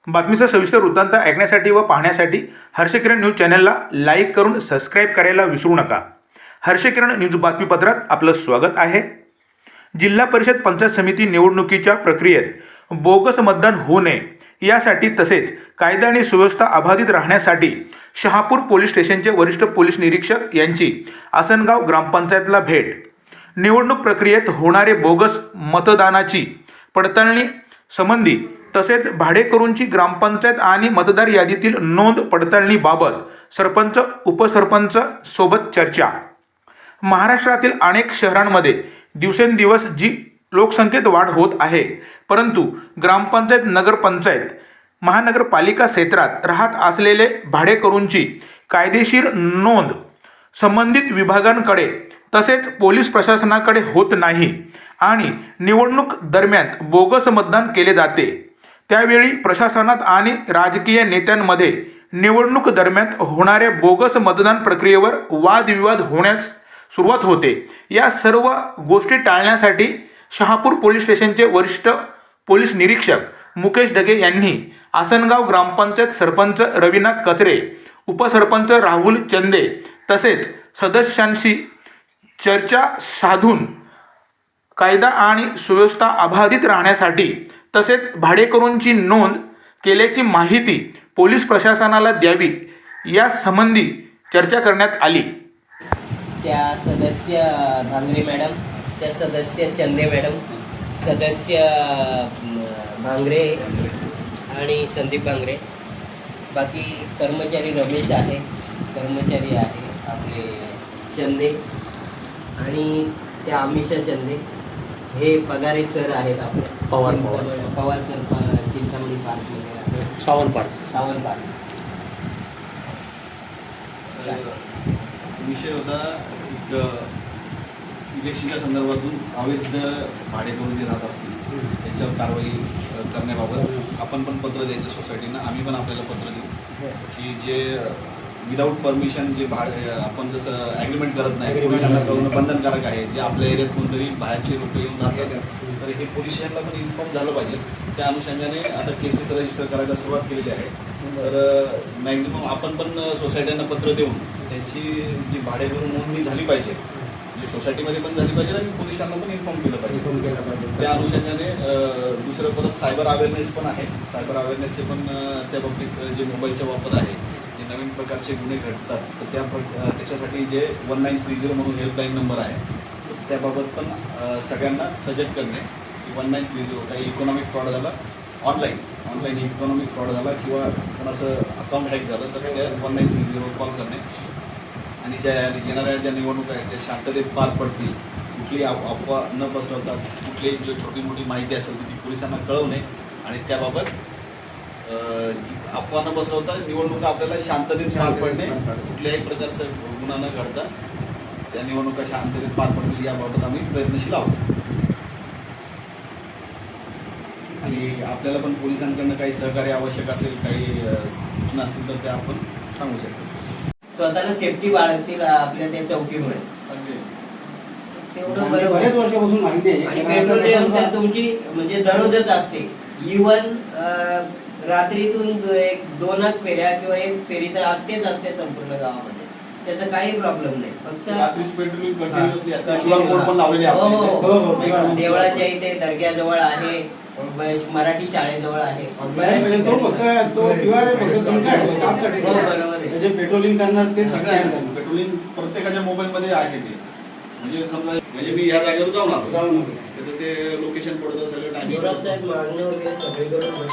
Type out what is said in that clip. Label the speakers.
Speaker 1: बातमीचा सविस्तर वृत्तांत ऐकण्यासाठी व पाहण्यासाठी हर्षकिरण न्यूज चॅनलला लाईक करून सबस्क्राईब करायला विसरू नका। हर्षकिरण न्यूज बातमीपत्रात आपलं स्वागत आहे। जिल्हा परिषद पंचायत समिती निवडणुकीच्या प्रक्रियेत बोगस मतदान होऊ नये यासाठी तसेच कायदा आणि सुव्यवस्था अबाधित राहण्यासाठी शहापूर पोलीस स्टेशनचे वरिष्ठ पोलीस निरीक्षक यांची आसनगाव ग्रामपंचायतला भेट, निवडणूक प्रक्रियेत होणारे बोगस मतदानाची पडताळणी संबंधी तसेच भाडेकरूंची ग्रामपंचायत आणि मतदार यादीतील नोंद पडताळणीबाबत सरपंच उपसरपंच सोबत चर्चा। महाराष्ट्रातील अनेक शहरांमध्ये दिवसेंदिवस जी लोकसंख्येत वाढ होत आहे, परंतु ग्रामपंचायत, नगरपंचायत, महानगरपालिका क्षेत्रात राहत असलेले भाडेकरूंची कायदेशीर नोंद संबंधित विभागांकडे तसेच पोलीस प्रशासनाकडे होत नाही आणि निवडणूक दरम्यान बोगस मतदान केले जाते। त्यावेळी प्रशासनात आणि राजकीय नेत्यांमध्ये निवडणूक दरम्यान होणाऱ्या बोगस मतदान प्रक्रियेवर वादविवाद होण्यास सुरुवात होते। या सर्व गोष्टी टाळण्यासाठी शहापूर पोलीस स्टेशनचे वरिष्ठ पोलीस निरीक्षक मुकेश ढगे यांनी आसनगाव ग्रामपंचायत सरपंच रवीना कचरे, उपसरपंच राहुल चंदे तसेच सदस्यांशी चर्चा साधून कायदा आणि सुव्यवस्था अबाधित राहण्यासाठी तसेच भाडेकरूंची नोंद केल्याची माहिती पोलीस प्रशासनाला द्यावी यासंबंधी चर्चा करण्यात आली।
Speaker 2: त्या सदस्य भांगरे मॅडम, त्या सदस्य चंदे मॅडम, सदस्य भांगरे आणि संदीप भांगरे, बाकी कर्मचारी रमेश आहे, कर्मचारी आहे आपले चंदे आणि त्या अमिषा चंदे, हे पगारे सर आहेत आपले पवार सर चिंतामणी पार्कमध्ये, सावंत पार्क।
Speaker 3: विषय होता एक इलेक्शनच्या संदर्भातून अवैध भाडेकरू जे राहत असतील त्याच्यावर कारवाई करण्याबाबत आपण पण पत्र द्यायचं सोसायटीनं। आम्ही पण आपल्याला पत्र देऊ की जे विदाऊट परमिशन जे आपण जसं ॲग्रीमेंट करत नाही, पोलिसांना कळवणं बंधनकारक आहे। जे आपल्या एरियात कोणतरी बाहेरचे लोक येऊन राहतात तर हे पोलीस स्टेशनला पण इन्फॉर्म झालं पाहिजे। त्या अनुषंगाने आता केसेस रजिस्टर करायला सुरुवात केलेली आहे। तर मॅक्झिमम आपण पण सोसायट्यांना पत्र देऊन त्याची जी भाडेकरू नोंदणी झाली पाहिजे, जी सोसायटीमध्ये पण झाली पाहिजे आणि पोलिसांना पण इन्फॉर्म केलं पाहिजे। त्या अनुषंगाने दुसरं परत सायबर अवेअरनेस पण आहे। सायबर अवेअरनेसचे पण त्या बाबतीत जे मोबाईलचा वापर आहे, जे नवीन प्रकारचे गुन्हे घडतात तर त्याच्यासाठी जे 1930 म्हणून हेल्पलाईन नंबर आहे, तर त्याबाबत पण सगळ्यांना सजग करणे की 1930 काही इकॉनॉमिक फ्रॉड झाला, ऑनलाईन इकॉनॉमिक फ्रॉड झाला किंवा कोणाचं अकाउंट हॅक झालं तर त्या 1930 कॉल करणे आणि ज्या येणाऱ्या ज्या निवडणुका आहेत त्या शांततेत पार पडतील, कुठलीही अफवा न पसरवता कुठलीही जी छोटी मोठी माहिती असेल ती पोलिसांना कळवणे आणि त्याबाबत अफवा न पसरवता निवडणुका आपल्याला शांततेत पार पडणे, कुठल्याही प्रकारचा गुन्हा न घडता त्या निवडणुका शांततेत पार पडतील याबाबत आम्ही प्रयत्नशील आहोत। आणि आपल्याला पण पोलिसांकडनं काही सहकार्य आवश्यक असेल, काही सूचना असतील तर त्या आपण सांगू शकतो।
Speaker 2: स्वतःला सेफ्टी बाळगतील आपल्या त्या चौकीमुळे, तेवढं
Speaker 4: बरेच वर्षापासून माहिती आहे।
Speaker 2: आणि पेट्रोलियम तर तुमची म्हणजे दररोजच असते। इव्हन रात्रीतून 1-2 फेऱ्या किंवा 1 फेरी तर असतेच संपूर्ण गावामध्ये, त्याचा काही प्रॉब्लेम नाही। फक्त
Speaker 3: पेट्रोलिंग कंटिन्युअसली असते।
Speaker 2: देवळाच्या इथे दर्ग्याजवळ आहे, मराठी शाळेजवळ आहे,
Speaker 4: पेट्रोलिंग करणार ते
Speaker 3: पेट्रोलिंग प्रत्येकाच्या मोबाईलमध्ये आहे ते। म्हणजे समजा मी या जागेवर जाऊन आलो तर ते लोकेशन पडतं सगळं टाइम
Speaker 2: साहेब मागणं वगैरे सगळीकडून